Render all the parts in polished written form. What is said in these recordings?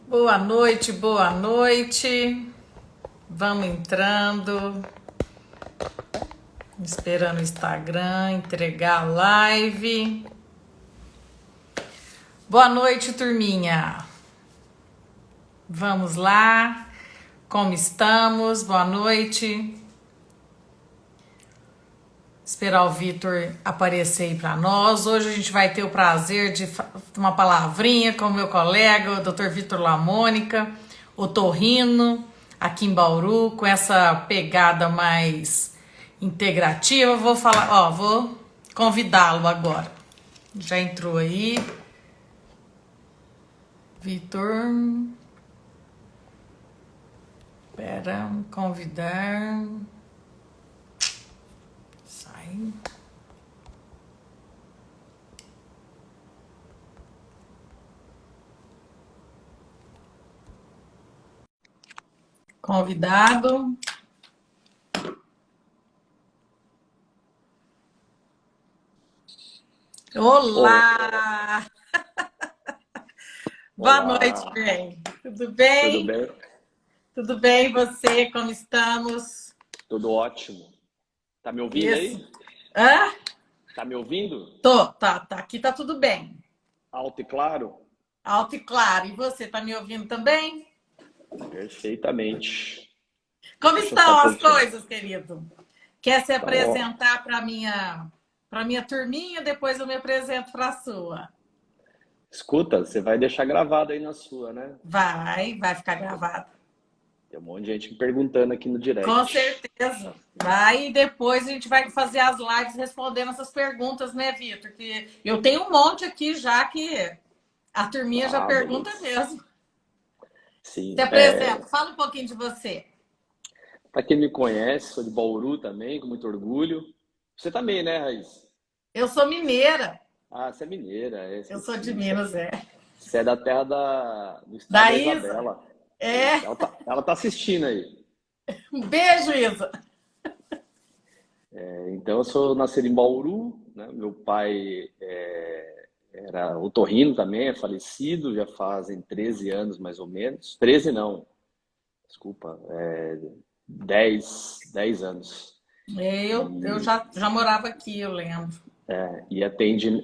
Boa noite, boa noite. Vamos entrando, esperando o Instagram entregar a live. Boa noite, turminha. Vamos lá. Como estamos? Boa noite. Esperar o Vitor aparecer aí para nós. Hoje a gente vai ter o prazer de uma palavrinha com o meu colega, o Dr. Vitor Lamônica, o Torrino, aqui em Bauru, com essa pegada mais integrativa. Vou falar, vou convidá-lo agora. Já entrou aí. Vitor. Espera, convidar. Sai. Convidado. Olá! Boa noite, Olá, bem. Tudo tudo bem? bem? Tudo bem, e você? Como estamos? Tudo ótimo. Tá me ouvindo Isso. aí? Hã? Tá me ouvindo? Tá. Aqui tá tudo bem. Alto e claro? Alto e claro. E você, tá me ouvindo também? Perfeitamente. Como Deixa eu só estão as posicionar. coisas, querido? Quer se Então, ó, apresentar para minha turminha? Depois eu me apresento para a sua. escuta, você vai deixar gravado aí na sua, né? Vai ficar gravado. Tem um monte de gente me perguntando aqui no Com direct. certeza. Vai e depois a gente vai fazer as lives respondendo essas perguntas, né, Vitor? Que eu tenho um monte aqui já que a turminha já Ah, pergunta beleza. mesmo. Se Sim, apresenta, fala um pouquinho de você. para quem me conhece, sou de Bauru também, com muito orgulho. Você também, né, Raiz? Eu sou mineira, Ah, você é mineira, eu sou de esqueci. Minas, é. Você é da terra do estado Da da Isa? Isabela. É É. isso. Ela tá assistindo aí. Um beijo, Isa. Então, eu sou nascido em Bauru, né? Meu pai era otorrino também, é falecido, já fazem 13 anos mais ou menos. 13 não, desculpa, 10 anos. Eu E, já morava aqui, eu lembro.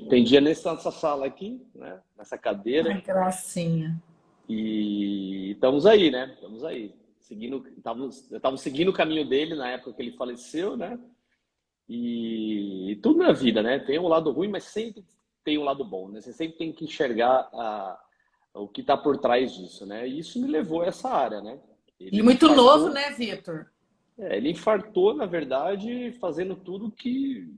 atendia nessa sala aqui, né? Nessa cadeira, Ai, gracinha. e estamos aí, né? Estamos aí. Estávamos seguindo o caminho dele na época que ele faleceu, né? E tudo na vida, né? Tem um lado ruim, mas sempre tem um lado bom, né? Você sempre tem que enxergar o que está por trás disso, né? E isso me levou a essa área, né? E Ele muito novo, infartou, né, Vitor? ele infartou, na verdade, fazendo tudo que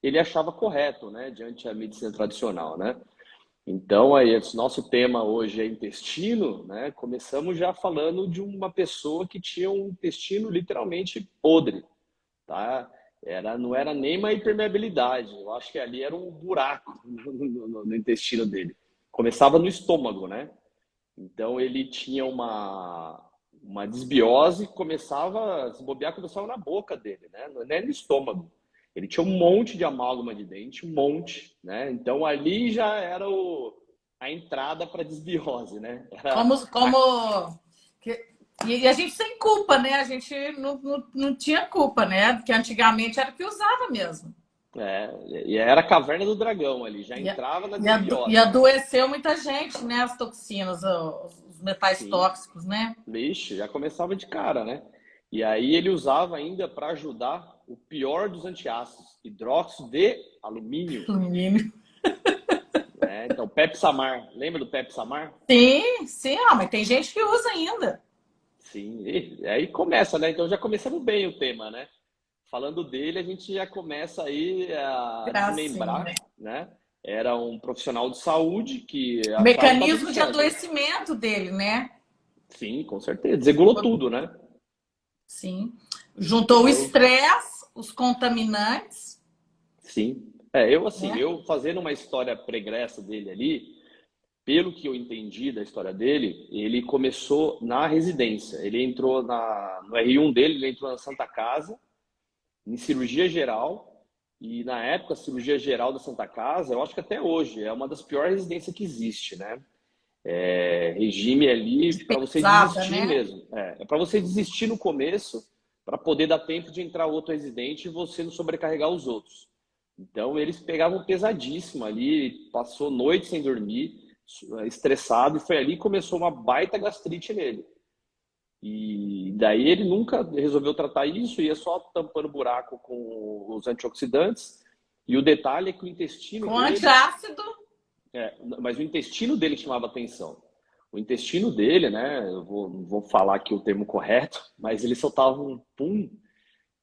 ele achava correto, né? Diante da medicina tradicional, né? Então, aí, esse nosso tema hoje é intestino, né? Começamos já falando de uma pessoa que tinha um intestino literalmente podre, tá? Não era nem uma impermeabilidade, eu acho que ali era um buraco no intestino dele. Começava no estômago, né? Então ele tinha uma desbiose que começava, se bobear, começava na boca dele, né? Não é no estômago. Ele tinha um monte de amálgama de dente, um monte, né? Então ali já era a entrada para desbiose, né? Era a Como e a gente sem culpa, né? A gente não tinha culpa, né? Porque antigamente era o que usava mesmo. e era a caverna do dragão ali, já E, entrava na e desbiose, né? adoeceu muita gente, né? As toxinas, os metais Sim, tóxicos, né? vixe, já começava de cara, né? E aí ele usava ainda para ajudar o pior dos antiácidos, hidróxido de alumínio, Alumínio. né? Então, Pepsamar, lembra do Pepsamar? Sim, mas tem gente que usa ainda. Sim, e aí começa, né? Então já começamos bem o tema, né? Falando dele, a gente já começa aí a desmembrar, Gracinha. né? Era um profissional de saúde que O achava que estava tudo mecanismo de certo. adoecimento dele, né? Sim, com certeza. Desregulou tudo, né? Sim. Juntou o Entendeu? estresse, os contaminantes, Sim. Eu assim, né? eu fazendo uma história pregressa dele ali, pelo que eu entendi da história dele, ele começou na residência. Ele entrou no R1 dele, ele entrou na Santa Casa, em cirurgia geral. E na época, a cirurgia geral da Santa Casa, eu acho que até hoje é uma das piores residências que existe, né? regime ali para você Pesada, desistir né? mesmo. É para você desistir no começo, para poder dar tempo de entrar outro residente e você não sobrecarregar os outros. Então eles pegavam pesadíssimo ali, passou noite sem dormir, estressado, e foi ali que começou uma baita gastrite nele. E daí ele nunca resolveu tratar isso, ia só tampando buraco com os antioxidantes. E o detalhe é que o intestino Com dele, antiácido. mas o intestino dele chamava atenção. O intestino dele, né? Não vou falar aqui o termo correto, mas ele soltava um pum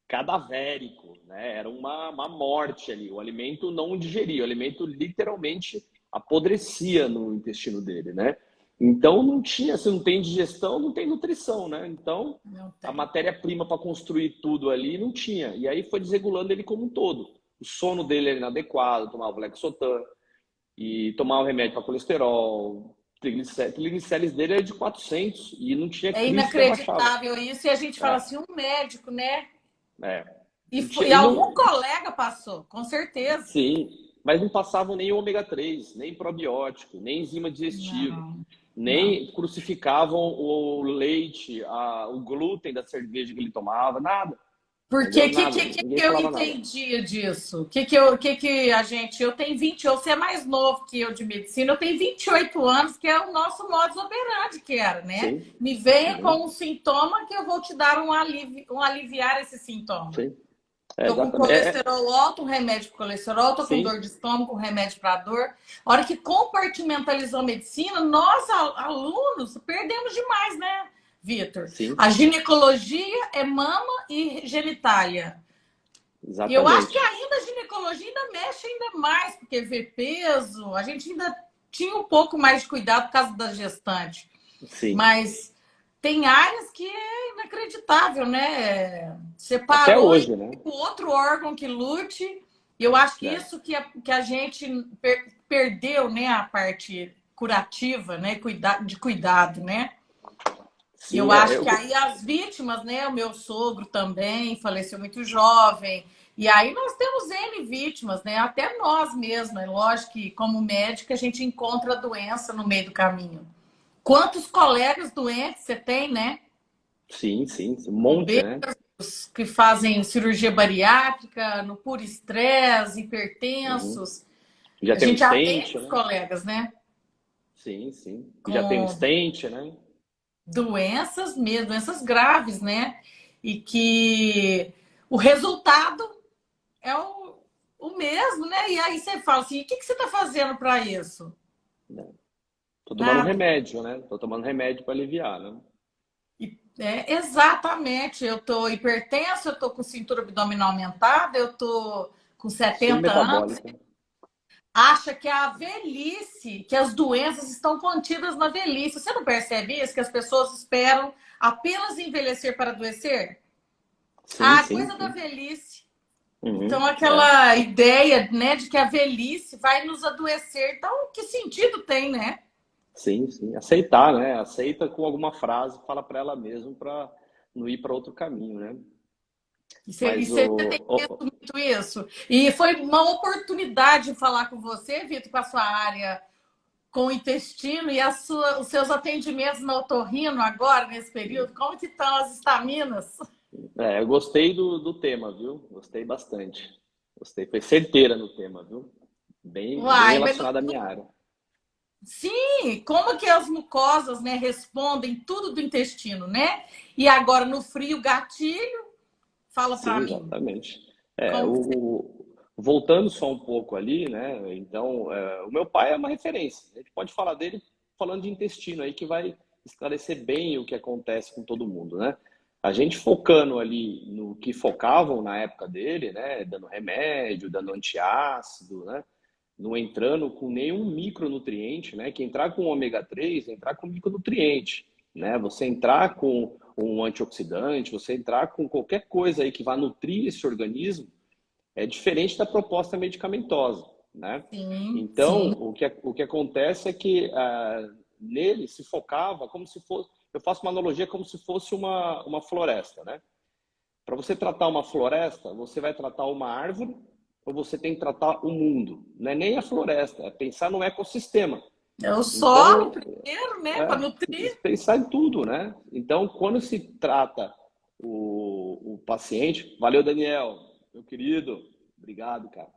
cadavérico, né? Era uma morte ali. O alimento não digeria, o alimento literalmente apodrecia no intestino dele, né? Então não tinha, se não tem digestão, não tem nutrição, né? Então Não a tem. matéria-prima para construir tudo ali não tinha. E aí foi desregulando ele como um todo. O sono dele era inadequado, tomava Lexotan e tomava remédio para colesterol. Triglicérides dele era de 400 e não tinha É Cristo que abaixava. inacreditável isso. E a gente fala É, assim, um médico, né? é. E E algum não, colega passou, com certeza. sim, mas não passavam nem ômega 3, nem probiótico, nem enzima digestiva, Não, não. nem crucificavam o leite, o glúten da cerveja que ele tomava, nada. Porque Entendeu? o Nada. que Ninguém eu falava nada. entendia disso? Que a gente. Eu tenho 20, você é mais novo que eu de medicina, eu tenho 28 anos, que é o nosso modus operandi, que era, né? Sim. Me venha com Uhum. um sintoma que eu vou te dar um aliviar esse sintoma. Sim. É, Tô com exatamente. colesterol alto, um remédio para colesterol, tô com dor Sim. de estômago, um remédio para dor. A hora que compartimentalizou a medicina, nós, alunos, perdemos demais, né, Vitor? Sim. A ginecologia é mama e genitália. E eu acho que Exatamente. ainda a ginecologia ainda mexe ainda mais, porque vê peso, a gente ainda tinha um pouco mais de cuidado por causa da gestante. Sim. Mas tem áreas que é inacreditável, né? Até Separou e hoje, né? o outro órgão que lute. E eu acho que É. isso que a gente perdeu, né? A parte curativa, né? De cuidado, né? E eu Sim, acho que aí as vítimas, né? O meu sogro também faleceu muito jovem. E aí nós temos N vítimas, né? Até nós mesmos. É lógico que, como médica, a gente encontra a doença no meio do caminho. Quantos colegas doentes você tem, né? sim, sim, um monte, Obesos né? que fazem cirurgia bariátrica, no puro estresse, Uhum. hipertensos. Já A tem um gente stent, atende os né? colegas, né? Sim, sim. Já tem um Com stent, né? doenças mesmo, doenças graves, né? E que o resultado é o mesmo, né? E aí você fala assim: o que você está fazendo para isso? Tô tomando Nada. remédio, né? Tô tomando remédio para aliviar, né? Exatamente. Eu tô hipertensa, eu tô com cintura abdominal aumentada, eu tô com Síndrome 70 anos. metabólica. Acha que a velhice, que as doenças estão contidas na velhice. Você não percebe isso? Que as pessoas esperam apenas envelhecer para adoecer? Sim, Ah, sim, coisa da sim. velhice. Então, Uhum, é. aquela ideia, né, de que a velhice vai nos adoecer. Então, que sentido tem, né? Sim, sim. Aceitar, né? Aceita com alguma frase, fala para ela mesmo para não ir para outro caminho, né? E Mas você tem visto muito isso. E foi uma oportunidade de falar com você, Vitor, com a sua área com o intestino e os seus atendimentos no otorrino agora, nesse período. Como que estão as estaminas? eu gostei do tema, viu? Gostei bastante. Gostei, foi certeira no tema, viu? Bem Uai, mas relacionada à minha área. sim, como que as mucosas, né, respondem tudo do intestino, né? E agora no frio, gatilho, fala para Sim, mim. exatamente. Como que Voltando só um pouco ali, né? Então, o meu pai é uma referência. A gente pode falar dele falando de intestino aí, que vai esclarecer bem o que acontece com todo mundo, né? A gente focando ali no que focavam na época dele, né? Dando remédio, dando antiácido, né? Não entrando com nenhum micronutriente, né? Que entrar com ômega 3, entrar com micronutriente, né? Você entrar com um antioxidante, você entrar com qualquer coisa aí que vá nutrir esse organismo, é diferente da proposta medicamentosa, né? sim, Então, sim. o que acontece é que nele se focava como se fosse, eu faço uma analogia como se fosse uma floresta, né? Para você tratar uma floresta, você vai tratar uma árvore ou você tem que tratar o mundo. Não é nem a floresta, é pensar no ecossistema. É o solo Então, primeiro, né? Para você tem nutrir. que pensar em tudo, né? Então, quando se trata o paciente, valeu, Daniel, meu querido, obrigado, cara.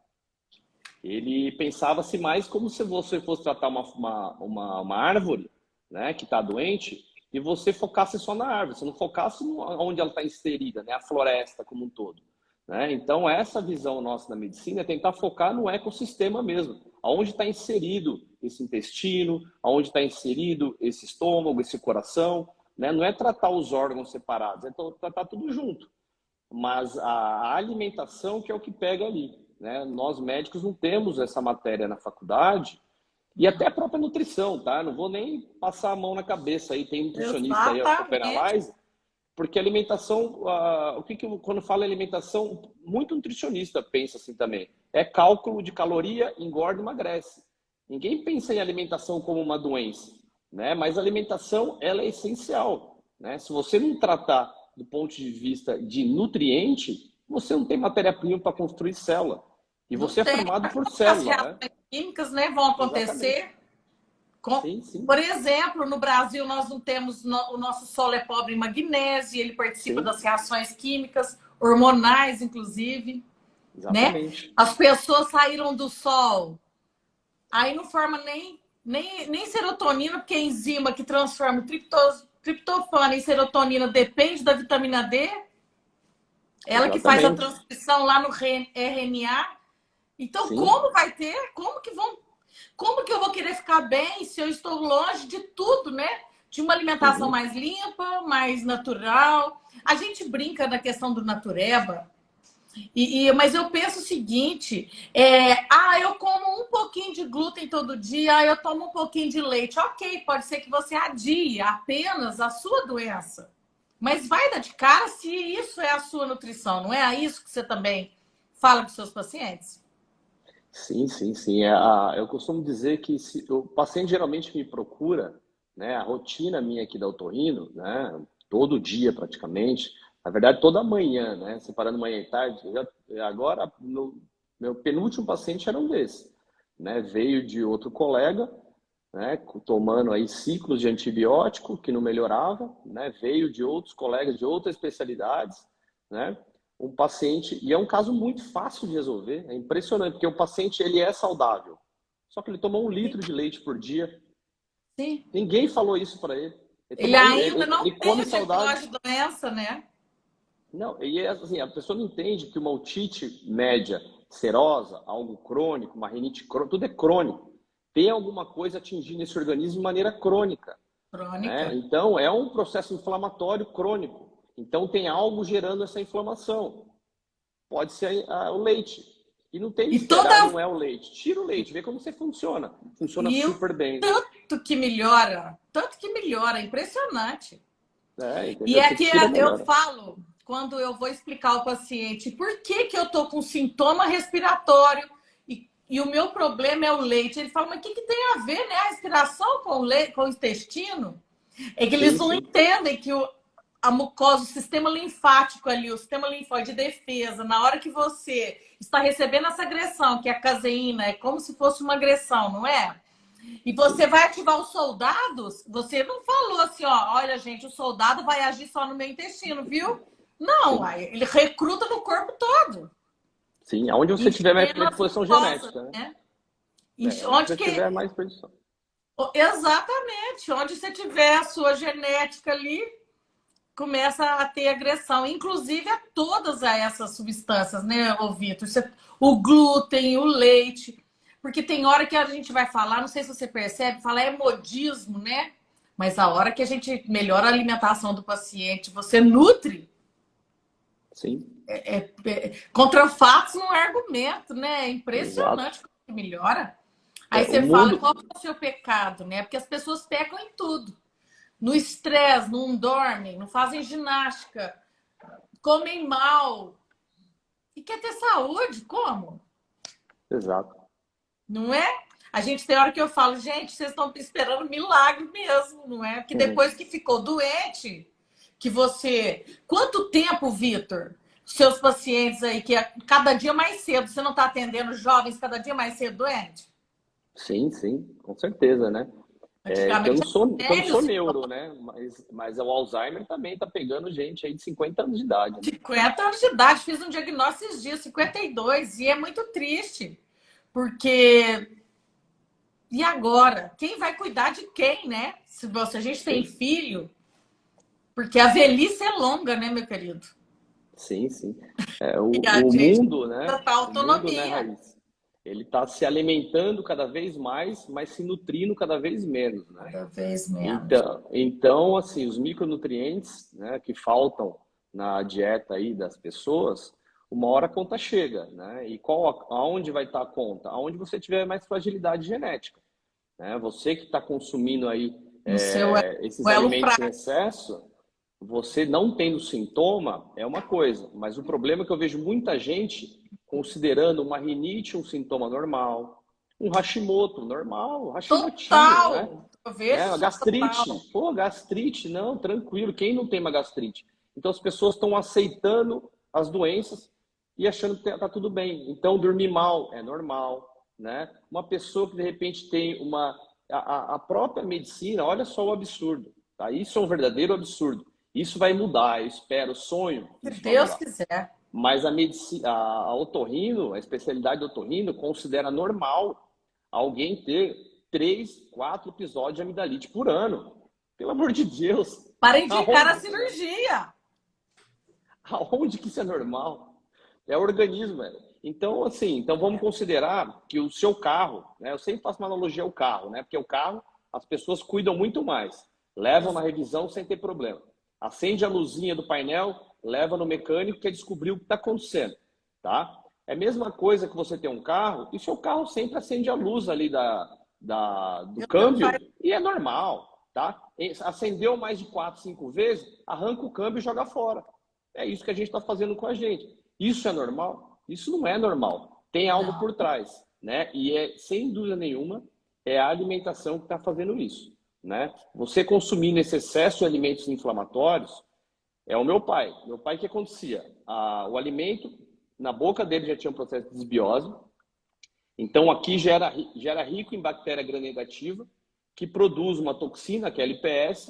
Ele pensava-se mais como se você fosse tratar uma árvore, né, que está doente, e você focasse só na árvore, você não focasse onde ela está inserida, né, a floresta como um todo. Né? Então, essa visão nossa da medicina é tentar focar no ecossistema mesmo, aonde está inserido esse intestino, aonde está inserido esse estômago, esse coração. Né? Não é tratar os órgãos separados, é tratar tudo junto. Mas a alimentação que é o que pega ali. Né? Nós médicos não temos essa matéria na faculdade e até a própria nutrição, tá? Não vou nem passar a mão na cabeça aí, tem nutricionista aí acompanhando a Exatamente. live, porque alimentação, quando fala alimentação, muito nutricionista pensa assim também. É cálculo de caloria, engorda e emagrece. Ninguém pensa em alimentação como uma doença, né? Mas a alimentação, ela é essencial, né? Se você não tratar do ponto de vista de nutriente, você não tem matéria-prima para construir célula. E Não você é tem. formado por As célula, né? reações químicas, né, vão Exatamente. acontecer. Sim, sim, Por exemplo, no Brasil, nós não temos. O nosso solo é pobre em magnésio, ele participa sim, das reações químicas, hormonais, inclusive. Né? exatamente. As pessoas saíram do sol, aí não forma nem serotonina, porque a enzima que transforma triptofano em serotonina depende da vitamina D, ela que faz a Exatamente. transcrição lá no RNA. Então, Sim. como vai ter? Como que eu vou querer ficar bem se eu estou longe de tudo, né? De uma alimentação Uhum. mais limpa, mais natural. A gente brinca na questão do natureba, mas eu penso o seguinte: eu como um pouquinho de glúten todo dia, eu tomo um pouquinho de leite. Ok, pode ser que você adie apenas a sua doença. Mas vai dar de cara se isso é a sua nutrição, não é isso que você também fala com seus pacientes? Sim, sim, sim. Eu costumo dizer que se, o paciente geralmente me procura, né, a rotina minha aqui da otorrino, né, todo dia praticamente, na verdade toda manhã, né, separando manhã e tarde, agora meu penúltimo paciente era um desses, né, veio de outro colega, né, tomando aí ciclos de antibiótico que não melhorava, né, veio de outros colegas de outras especialidades, né, um paciente, e é um caso muito fácil de resolver, é impressionante, porque o paciente ele é saudável, só que ele tomou 1 litro de leite por dia, Sim. ninguém falou isso para ele, Ele ainda não ele tem come o saudável, diagnóstico de doença, né? não, e é assim, a pessoa não entende que uma otite média serosa, algo crônico, uma rinite crônica, tudo é crônico, tem alguma coisa atingindo esse organismo de maneira crônica, né? Crônica. Então, é um processo inflamatório crônico. Então, tem algo gerando essa inflamação. Pode ser o leite. E não tem E mistério, toda. não é o leite. Tira o leite, vê como você funciona. Funciona E o super bem. tanto que melhora, é impressionante. E Entendeu? é Você que tira, eu melhora. falo, quando eu vou explicar ao paciente por que eu tô com sintoma respiratório e o meu problema é o leite, ele fala, mas o que tem a ver, né, a respiração com com o intestino? É que eles Sim, não sim. entendem que a mucosa, o sistema linfático ali, o sistema linfóide de defesa, na hora que você está recebendo essa agressão, que é a caseína, é como se fosse uma agressão, não é? E você Sim, vai ativar os soldados, você não falou assim, ó, olha, gente, o soldado vai agir só no meu intestino, viu? Não, sim. ele recruta no corpo todo, Sim, aonde você tiver mais enchendo as predisposição mucosas, genética, né? né? Onde Onde você que. tiver mais predisposição. Exatamente, onde você tiver a sua genética ali, começa a ter agressão, inclusive a todas essas substâncias, né, ô Vitor? O glúten, o leite, porque tem hora que a gente vai falar, não sei se você percebe, falar é modismo, né? Mas a hora que a gente melhora a alimentação do paciente, você nutre, Sim, contra fatos não é argumento, né? É exato. impressionante como que melhora. Aí O você fala, qual mundo, é o seu pecado, né? Porque as pessoas pecam em tudo. No estresse, não dormem, não fazem ginástica, comem mal. E quer ter saúde? Como? exato. Não é? A gente tem hora que eu falo, gente, vocês estão esperando milagre mesmo, não é? Porque Uhum. depois que ficou doente, que você. Quanto tempo, Vitor? Seus pacientes aí, que cada dia mais cedo, você não está atendendo jovens cada dia mais cedo doente? Sim, sim, com certeza, né? Que Antigamente que eu não era velho, sou neuro, né? Mas o Alzheimer também tá pegando gente aí de 50 anos de idade, né? 50 anos de idade, fiz um diagnóstico esses dias, 52, e é muito triste, porque e agora? Quem vai cuidar de quem, né? Se a gente tem Sim, filho, porque a velhice é longa, né, meu querido? sim, sim. E a O gente mundo, né? precisa ter O mundo, né, autonomia, Raiz? Ele está se alimentando cada vez mais, mas se nutrindo cada vez menos, né? cada vez menos. Então, assim, os micronutrientes, né, que faltam na dieta aí das pessoas, uma hora a conta chega, né? E aonde vai estar a conta? Aonde você tiver mais fragilidade genética, né? Você que está consumindo aí No seu esses elo alimentos em fraco. excesso, você não tendo sintoma é uma coisa, mas o problema é que eu vejo muita gente considerando uma rinite um sintoma normal, um Hashimoto normal, Hashimotinho, né? Total. Eu vejo Uma isso total. gastrite, pô, gastrite, não, tranquilo, quem não tem uma gastrite? Então as pessoas estão aceitando as doenças e achando que tá tudo bem. Então dormir mal é normal, né? Uma pessoa que de repente tem a própria medicina, olha só o absurdo, tá? Isso é um verdadeiro absurdo. Isso vai mudar, eu espero, sonho que Se isso vai Deus mudar. quiser. Mas a medicina, a otorrino, a especialidade de otorrino considera normal alguém ter 3, 4 episódios de amidalite por ano. Pelo amor de Deus. Para indicar a Aonde, né? cirurgia. Aonde que isso é normal? É o organismo, velho. Então, assim, então vamos considerar que o seu carro, né? Eu sempre faço uma analogia ao carro, né? Porque o carro, as pessoas cuidam muito mais. Levam na revisão sem ter problema. Acende a luzinha do painel, leva no mecânico que descobriu o que está acontecendo, tá? É a mesma coisa que você tem um carro e seu carro sempre acende a luz ali do Meu Deus, câmbio e é normal, tá? Acendeu mais de 4, 5 vezes, arranca o câmbio e joga fora. É isso que a gente está fazendo com a gente. Isso é normal? Isso não é normal. Tem algo não. por trás, né? E sem dúvida nenhuma, é a alimentação que está fazendo isso, né? Você consumindo esse excesso de alimentos inflamatórios, é o meu pai. Meu pai, o que acontecia? O alimento, na boca dele já tinha um processo de desbiose, então aqui já era rico em bactéria gram-negativa, que produz uma toxina, que é a LPS,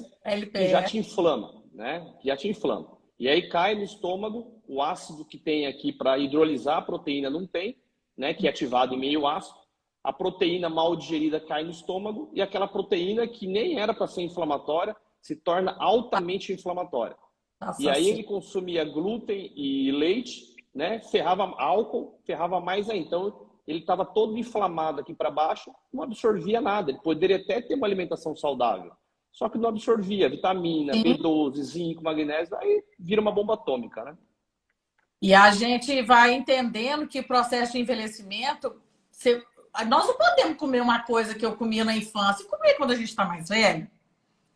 que já LPE. te inflama, né? Que já te inflama. E aí cai no estômago, o ácido que tem aqui para hidrolisar a proteína não tem, né? Que é ativado em meio ácido. A proteína mal digerida cai no estômago e aquela proteína que nem era para ser inflamatória se torna altamente inflamatória. E Nossa, aí assim. ele consumia glúten e leite, né? Ferrava álcool, ferrava mais ainda. Então ele estava todo inflamado aqui para baixo, não absorvia nada. Ele poderia até ter uma alimentação saudável, só que não absorvia vitamina, Sim. B12, zinco, magnésio, aí vira uma bomba atômica, né? E a gente vai entendendo que o processo de envelhecimento. Nós não podemos comer uma coisa que eu comia na infância e comer quando a gente está mais velho.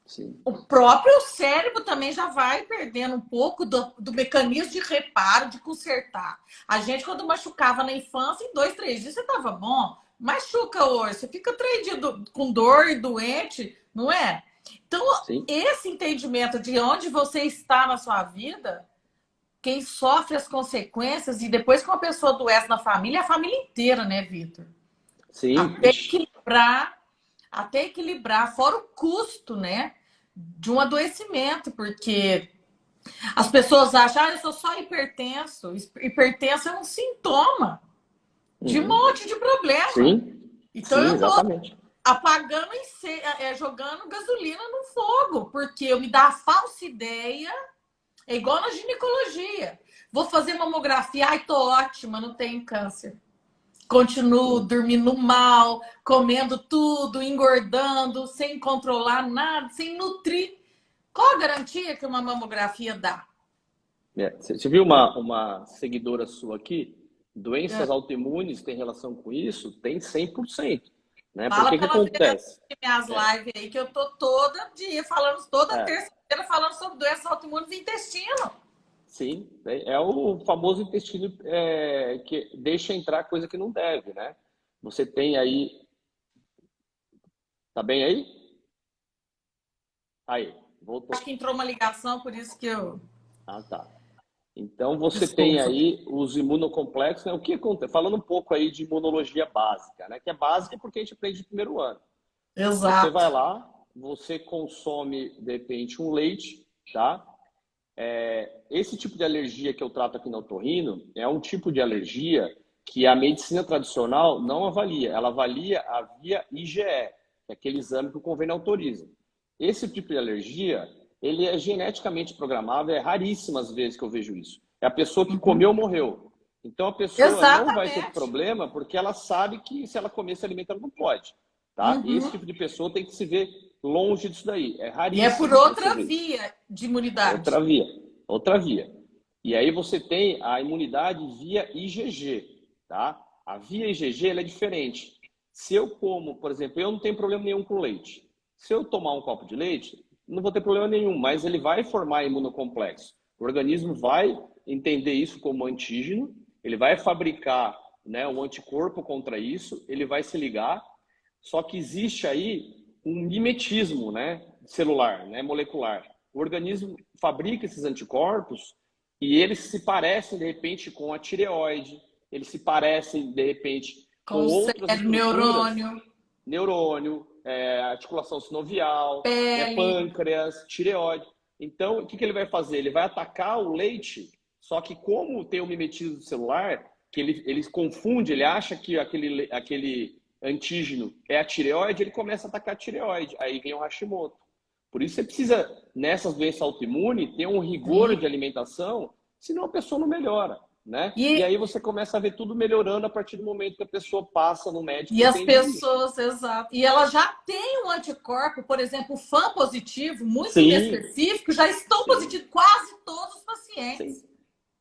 Sim, O próprio cérebro também já vai perdendo um pouco do mecanismo de reparo, de consertar. A gente, quando machucava na infância, em 2, 3 dias você estava bom. Machuca hoje, você fica 3 dias com dor e doente, não é? Então, sim, esse entendimento de onde você está na sua vida, quem sofre as consequências, e depois que uma pessoa adoece na família, é a família inteira, né, Vitor? sim. Até Ixi, equilibrar, até equilibrar, fora o custo, né? De um adoecimento, porque as pessoas acham, eu sou só hipertenso. Hipertenso é um sintoma de um uhum. monte de problema. Sim, Então sim, eu tô exatamente. apagando jogando gasolina no fogo, porque eu me dá a falsa ideia, é igual na ginecologia. Vou fazer mamografia, ai, tô ótima, não tenho câncer. Continuo Sim. dormindo mal, comendo tudo, engordando, sem controlar nada, sem nutrir. Qual a garantia que uma mamografia dá? Você viu uma seguidora sua aqui? É. Doenças autoimunes têm relação com isso? Tem 100%, né? Fala Porque que para ela ver acontece? minhas lives aí, que eu tô todo dia falando, toda É, terça-feira falando sobre doenças autoimunes do intestino. sim, é o famoso intestino que deixa entrar coisa que não deve, né? Você tem aí, tá bem aí? Aí, Acho voltou. que entrou uma ligação, por isso que eu. Ah, tá. Então, você tem Desculpa. aí os imunocomplexos, né? O que acontece? Falando um pouco aí de imunologia básica, né? Que é básica porque a gente aprende no primeiro ano. Você Exato. vai lá, você consome, de repente, um leite, tá? Esse tipo de alergia que eu trato aqui no otorrino é um tipo de alergia que a medicina tradicional não avalia. Ela avalia a via IgE, que é aquele exame que o convênio autoriza. Esse tipo de alergia, ele é geneticamente programável, é raríssimas vezes que eu vejo isso. É a pessoa que comeu, morreu. Então a pessoa não vai ter Exatamente. problema porque ela sabe que se ela comer esse alimento, ela não pode. Tá? Esse Uhum. tipo de pessoa tem que se ver longe disso daí. É E é por raríssimo você outra ver isso. via de imunidade. Outra via. Outra via. E aí você tem a imunidade via IgG, tá? A via IgG ela é diferente. Se eu como, por exemplo, eu não tenho problema nenhum com leite. Se eu tomar um copo de leite, não vou ter problema nenhum, mas ele vai formar imunocomplexo. O organismo vai entender isso como antígeno, ele vai fabricar, né, um anticorpo contra isso, ele vai se ligar, só que existe aí um mimetismo, né, celular, né, molecular. O organismo fabrica esses anticorpos e eles se parecem, de repente, com a tireoide, eles se parecem, de repente, com Com o outras cérebro, estruturas, neurônio, neurônio, articulação sinovial, pele. pâncreas, tireoide. Então, o que, que ele vai fazer? Ele vai atacar o leite, só que como tem o mimetismo celular, que ele confunde, ele acha que aquele antígeno é a tireoide, ele começa a atacar a tireoide. Aí vem o Hashimoto. Por isso você precisa, nessas doenças autoimunes, ter um rigor Sim. de alimentação, senão a pessoa não melhora, né? E E, aí você começa a ver tudo melhorando a partir do momento que a pessoa passa no médico e e as entende isso. pessoas, exato. E ela já tem um anticorpo, por exemplo, o fã positivo, muito Sim, inespecífico, já estão sim, positivos quase todos os sim, pacientes.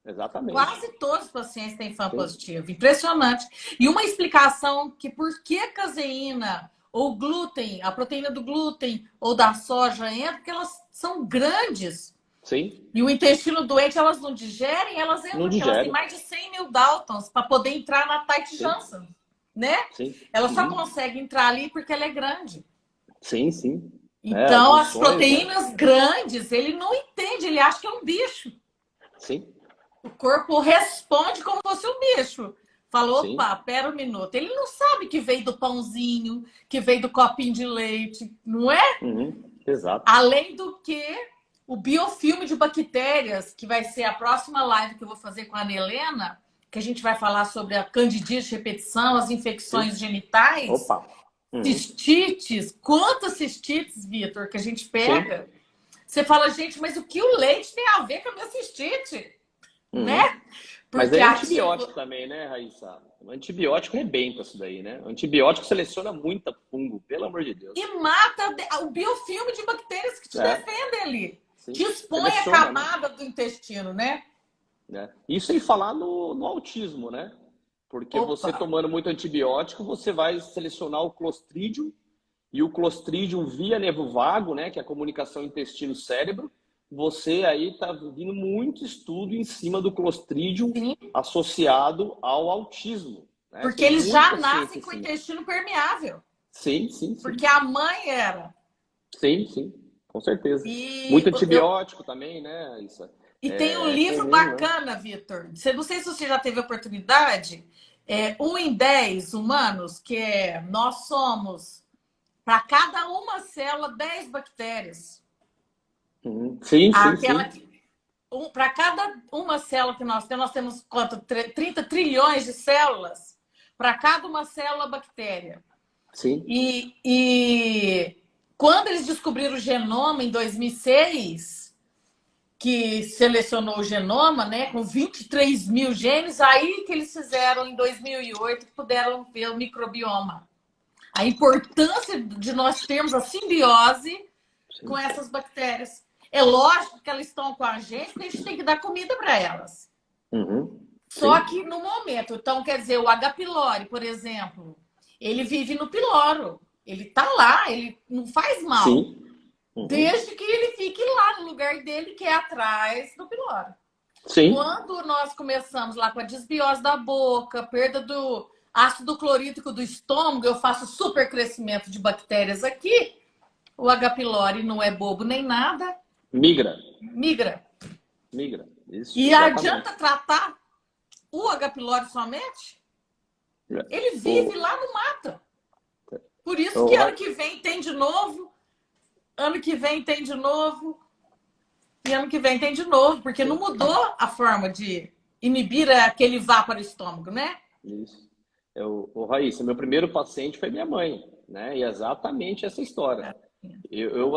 exatamente. Quase todos os pacientes têm fã Sim. positivo. Impressionante. E uma explicação que por que a caseína ou glúten, a proteína do glúten ou da soja entra, porque elas são grandes. Sim, E o intestino doente, elas não digerem, elas entram, não porque elas têm digere. mais de 100 mil Daltons para poder entrar na Tight Sim, Johnson, né? sim. Ela só Uhum. consegue entrar ali porque ela é grande. Sim, sim. As Então, as funções, né? proteínas grandes, ele não entende, ele acha que é um bicho. Sim, O corpo responde como se fosse um bicho. Falou, sim. opa, pera um minuto. Ele não sabe que veio do pãozinho, que veio do copinho de leite, não é? Uhum. Exato. Além do que o biofilme de bactérias, que vai ser a próxima live que eu vou fazer com a Ana Helena, que a gente vai falar sobre a candidíase de repetição, as Sim. infecções genitais, Opa. Uhum. cistites. Quantas cistites, Vitor, que a gente Sim. pega? Você fala, gente, mas o que o leite tem a ver com a minha cistite? Uhum. Né? Mas Porque aí é ativa antibiótico também, né, Raíssa? O antibiótico rebenta isso daí, né? O antibiótico seleciona muita fungo, pelo amor de e Deus. mata o biofilme de bactérias que te É, defendem ali. Te sim. expõe a Seleciona, né? camada do intestino, né? Isso sem falar no autismo, né? Porque você Opa! tomando muito antibiótico, você vai selecionar o Clostridium e o Clostridium via nervo vago, né, que é a comunicação intestino-cérebro. Você aí está vindo muito estudo em cima do Clostridium Sim, associado ao autismo, né? porque Tem eles já muita nascem ciência em com o cima. intestino permeável. Sim, sim, sim. Porque a mãe era. Sim, sim, com certeza. E, Muito eu, antibiótico também, né, Isso e tem um é livro comum, né? bacana, Vitor. Não sei se você já teve oportunidade. 1 em 10 humanos, que é nós somos, para cada uma célula, 10 bactérias. Uhum. Sim, sim, Aquela sim. que para cada uma célula que nós temos quanto? 30 trilhões de células. Para cada uma célula, bactéria. Sim, E quando eles descobriram o genoma em 2006, que selecionou o genoma, né, com 23 mil genes, aí que eles fizeram em 2008, que puderam ver o microbioma. A importância de nós termos a simbiose com sim. essas bactérias. É lógico que elas estão com a gente, porque a gente tem que dar comida para elas. Uhum. Só Sim, que no momento, então, quer dizer, o H. pylori, por exemplo, ele vive no piloro. Ele tá lá, ele não faz mal. sim. Uhum. Desde que ele fique lá no lugar dele, que é atrás do piloro. Sim, Quando nós começamos lá com a desbiose da boca, perda do ácido clorídrico do estômago, eu faço super crescimento de bactérias aqui. O H. pylori não é bobo nem nada, migra. migra. Migra. Isso, E exatamente. adianta tratar o H. pylori somente? É. Ele vive O, lá no mato. Por isso que o, ano que vem tem de novo, ano que vem tem de novo, e ano que vem tem de novo, porque não sim, mudou a forma de inibir aquele vá para o estômago, né? isso. Raíssa, meu primeiro paciente foi minha mãe, né? E é exatamente essa história.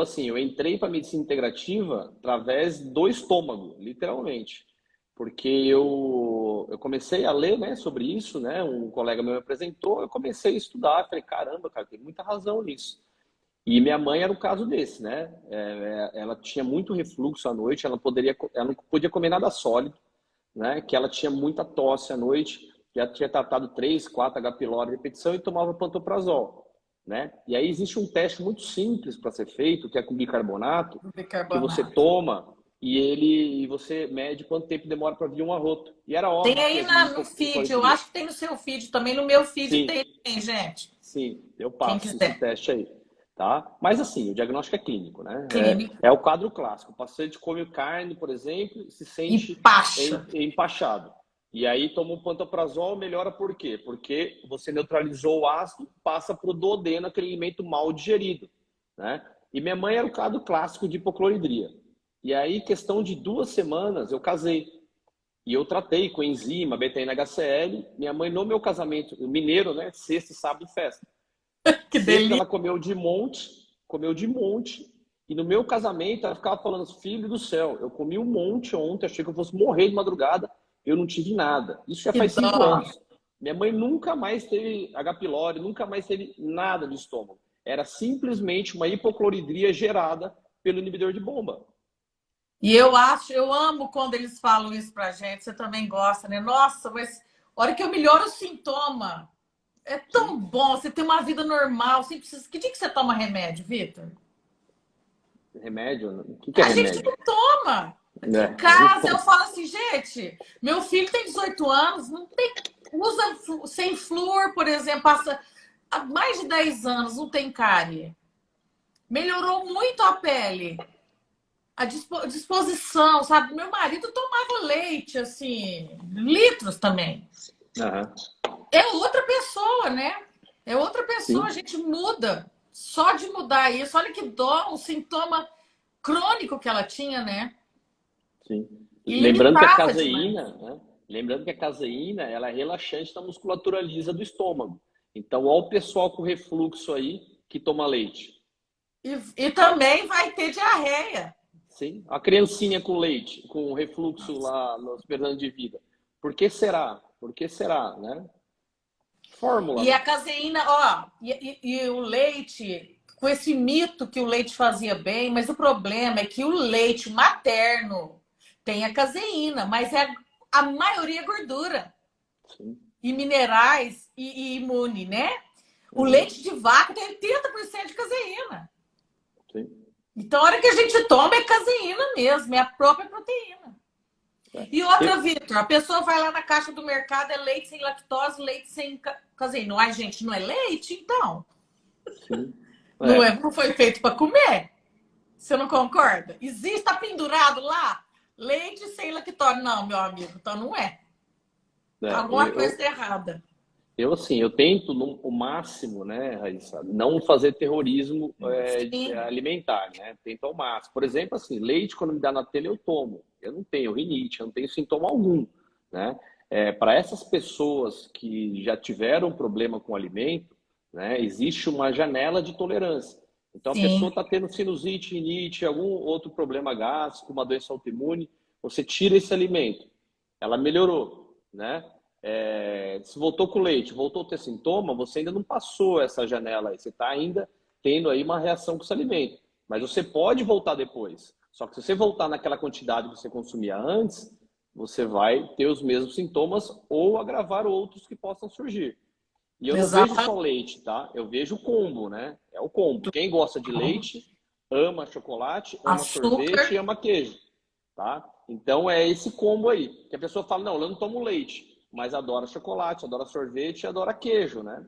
Assim, eu entrei para medicina integrativa através do estômago, literalmente. Porque eu comecei a ler, né, sobre isso, né? Um colega meu me apresentou, eu comecei a estudar, falei, caramba, cara, tem muita razão nisso. E minha mãe era o caso desse, né? Ela tinha muito refluxo à noite, ela não podia comer nada sólido, né? Que ela tinha muita tosse à noite, já tinha tratado 3, 4 H. pylori de repetição e tomava pantoprazol, né? E aí existe um teste muito simples para ser feito, que é com bicarbonato, Do que você bicarbonato. toma e você mede quanto tempo demora para vir um arroto. E era Tem óbvio que aí havia no feed, eu hipoclorhidria. acho que tem no seu feed também, no meu feed Sim, tem, gente. sim, eu Quem passo esse quiser. teste aí, tá? Mas assim, o diagnóstico é clínico, né? Clínico. É o quadro clássico. O paciente come carne, por exemplo, e se E sente pacha. empachado. E aí toma um pantoprazol, melhora por quê? Porque você neutralizou o ácido, passa para o duodeno, aquele alimento mal digerido, né? E minha mãe era o caso clássico de hipocloridria. E aí, questão de 2 semanas, eu casei. E eu tratei com enzima, beta-NHCl. Minha mãe, no meu casamento, o mineiro, né? Sexta, sábado e festa. Que Sexta delícia. ela comeu de monte, comeu de monte. E no meu casamento ela ficava falando, filho do céu, eu comi um monte ontem, achei que eu fosse morrer de madrugada, eu não tive nada. Isso já Que faz dó. 5 anos. Minha mãe nunca mais teve H. pylori, nunca mais teve nada de estômago. Era simplesmente uma hipocloridria gerada pelo inibidor de bomba. E eu acho, eu amo quando eles falam isso pra gente. Você também gosta, né? Nossa, mas a hora que eu melhoro o sintoma, é Sim. tão bom. Você tem uma vida normal, sem precisar. Que dia que você toma remédio, Vitor? Remédio? O que é A gente remédio? não toma. Aqui em Eu não casa eu tomo. falo assim, gente, meu filho tem 18 anos, não tem, usa sem flúor, por exemplo, passa há mais de 10 anos, não tem cárie. Melhorou muito a pele, a disposição, sabe? Meu marido tomava leite, assim, litros também. Aham. É outra pessoa, né? É outra pessoa, a Sim, gente muda. Só de mudar isso, olha que dó, um sintoma crônico que ela tinha, né? sim. E Lembrando que a limitava demais. caseína, né? Lembrando que a caseína, ela é relaxante na musculatura lisa do estômago. Então, olha o pessoal com refluxo aí que toma leite. E também vai ter diarreia. Sim. A criancinha com leite, com refluxo lá no Fernando de Vida. Por que será? Por que será, né? Fórmula, E né? a caseína, ó, e o leite, com esse mito que o leite fazia bem, mas o problema é que o leite materno tem a caseína, mas é a maioria é gordura Sim. e minerais e imune, né? O Uhum. leite de vaca tem 80% de caseína. Sim. Então, a hora que a gente toma é caseína mesmo, é a própria proteína. É. E outra, Eu- Vitor, a pessoa vai lá na caixa do mercado, é leite sem lactose, leite sem caseína. Ai, gente, não é leite, então? Sim. Não, É. não foi feito para comer? Você não concorda? Existe, está pendurado lá, leite sem lactose. Não, meu amigo, então não é. É. Alguma coisa está errada. Assim, eu tento o máximo, né, Raíssa, não fazer terrorismo Sim, alimentar, né? Tento ao máximo. Por exemplo, assim, leite, quando me dá na telha, eu tomo. Eu não tenho rinite, eu não tenho sintoma algum, né? Para essas pessoas que já tiveram problema com o alimento, né, existe uma janela de tolerância. Então, a pessoa sim. está tendo sinusite, rinite, algum outro problema gástrico, uma doença autoimune, você tira esse alimento, ela melhorou, né? Se voltou com leite, voltou a ter sintoma, você ainda não passou essa janela aí. Você está ainda tendo aí uma reação com esse alimento. Mas você pode voltar depois. Só que se você voltar naquela quantidade que você consumia antes, você vai ter os mesmos sintomas ou agravar outros que possam surgir. E eu não vejo Exatamente. só leite, tá? Eu vejo o combo, né? É o combo. Quem gosta de leite, ama chocolate, ama sorvete Açúcar. e ama queijo, tá? Então é esse combo aí. Que a pessoa fala, não, eu não tomo leite, mas adora chocolate, adora sorvete e adora queijo, né?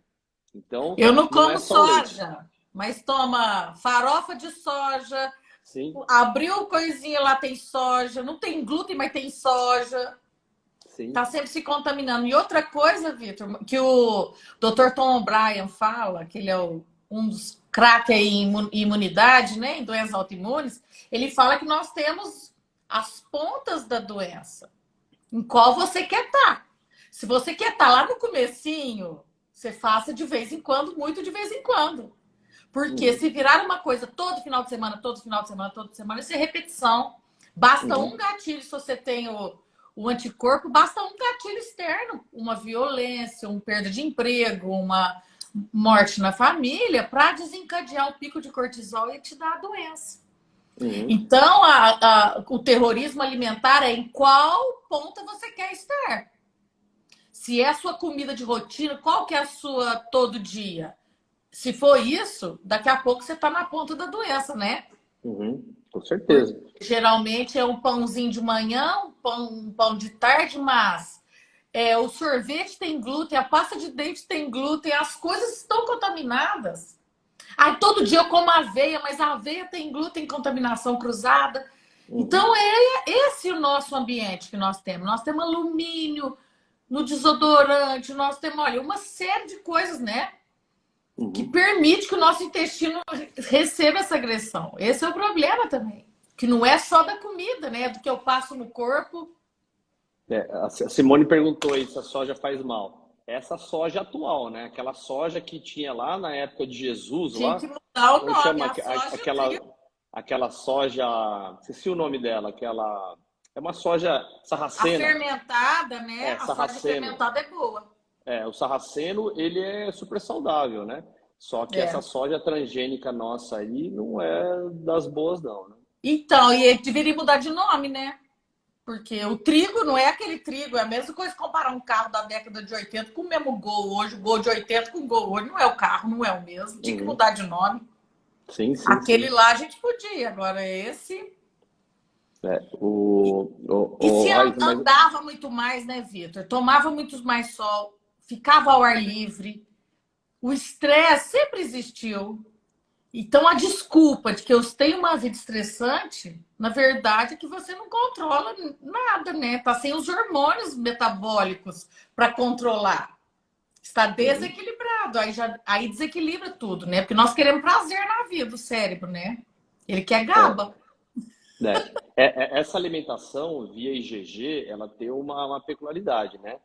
Então Eu não não é como só o leite. soja, mas toma farofa de soja, Sim, Abriu coisinha lá, tem soja. Não tem glúten, mas tem soja. Tá sim. sempre se contaminando. E outra coisa, Vitor, que o Dr. Tom O'Brien fala, que ele é um dos craques em imunidade, né, em doenças autoimunes, ele fala que nós temos as pontas da doença, em qual você quer estar. Se você quer estar lá no comecinho, você faça de vez em quando, muito de vez em quando. Porque Uhum, se virar uma coisa todo final de semana, todo final de semana, todo semana, isso é repetição. Basta um uhum, gatilho, se você tem o anticorpo, basta um gatilho externo, uma violência, uma perda de emprego, uma morte na família, para desencadear o pico de cortisol e te dar a doença. uhum. Então, o terrorismo alimentar é em qual ponta você quer estar. Se é a sua comida de rotina, qual que é a sua todo dia? Se for isso, daqui a pouco você está na ponta da doença, né? Uhum, com Porque certeza. geralmente é um pãozinho de manhã, um pão de tarde, mas o sorvete tem glúten, a pasta de dente tem glúten, as coisas estão contaminadas. Aí todo dia eu como aveia, mas a aveia tem glúten, contaminação cruzada. Uhum, Então esse o nosso ambiente que nós temos. Nós temos alumínio no desodorante, nós temos, olha, uma série de coisas, né? Que uhum. permite que o nosso intestino receba essa agressão. Esse é o problema também. Que não é só da comida, né? Do que eu passo no corpo. A Simone perguntou aí se a soja faz mal. Essa soja atual, né? Aquela soja que tinha lá na época de Jesus, Tinha lá, que mudar o como nome, chama? a soja e o trigo. Aquela soja, esqueci o nome dela, aquela, é uma soja A sarracena, fermentada, né? A soja sarraceno. fermentada é boa. O sarraceno, ele é super saudável, né? Só que essa É. soja transgênica nossa aí não é das boas, não, né? Então, e deveria mudar de nome, né? Porque o trigo não é aquele trigo, é a mesma coisa que comparar um carro da década de 80 com o mesmo Gol hoje, o Gol de 80 com o Gol hoje. Não é o carro, não é o mesmo. Tinha que Uhum. mudar de nome. Sim, sim, Aquele sim. lá a gente podia, agora esse. E se Ai, mas andava muito mais, né, Vitor? Tomava muito mais sol, ficava ao ar livre. O estresse sempre existiu. Então, a desculpa de que eu tenho uma vida estressante, na verdade, é que você não controla nada, né? Tá sem os hormônios metabólicos para controlar. Está uhum. desequilibrado. Aí desequilibra tudo, né? Porque nós queremos prazer na vida, o cérebro, né? Ele quer É, GABA. essa alimentação via IgG, ela tem uma peculiaridade, né?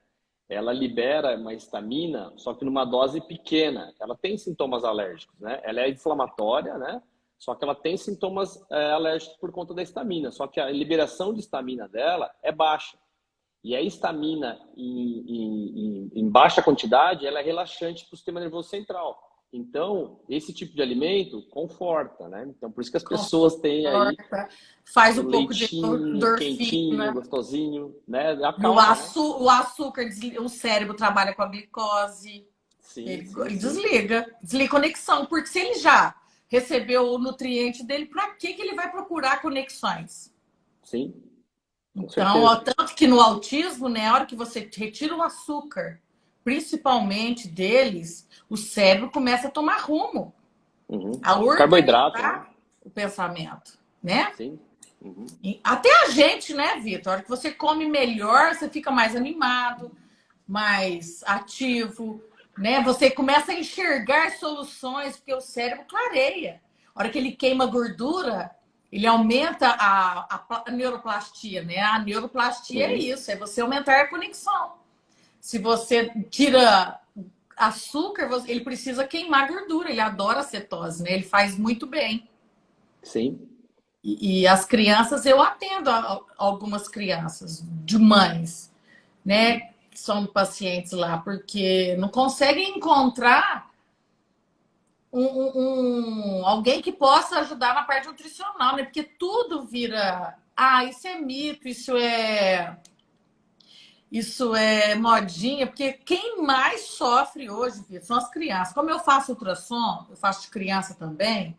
Ela libera uma histamina, só que numa dose pequena. Ela tem sintomas alérgicos, né? Ela é inflamatória, né? Só que ela tem sintomas alérgicos por conta da histamina. Só que a liberação de histamina dela é baixa. E a histamina em baixa quantidade, ela é relaxante para o sistema nervoso central. Então, esse tipo de alimento conforta, né? Então, por isso que as pessoas têm aí Conforta, faz o um pouco de leitinho quentinho, endorfina. gostosinho, né? E Acalma, né? o açúcar, o cérebro trabalha com a glicose. Sim, Ele sim, sim. desliga conexão, porque se ele já recebeu o nutriente dele, para que ele vai procurar conexões? Sim, com Então, ó, certeza. tanto que no autismo, né, a hora que você retira o açúcar, principalmente deles, o cérebro começa a tomar rumo, Uhum. a Carboidrato, né? organizar o pensamento, né? Sim. Uhum. E até a gente, né, Vitor? A hora que você come melhor, você fica mais animado, mais ativo, né? Você começa a enxergar soluções, porque o cérebro clareia. A hora que ele queima gordura, ele aumenta a neuroplastia, né? A neuroplastia é Uhum. isso, é você aumentar a conexão. Se você tira açúcar, ele precisa queimar gordura, ele adora cetose, né? Ele faz muito bem. Sim. E as crianças, eu atendo algumas crianças de mães, né? Que são pacientes lá, porque não conseguem encontrar alguém que possa ajudar na parte nutricional, né? Porque tudo vira, isso é mito, isso é modinha, porque quem mais sofre hoje, Vitor, são as crianças. Como eu faço ultrassom, eu faço de criança também,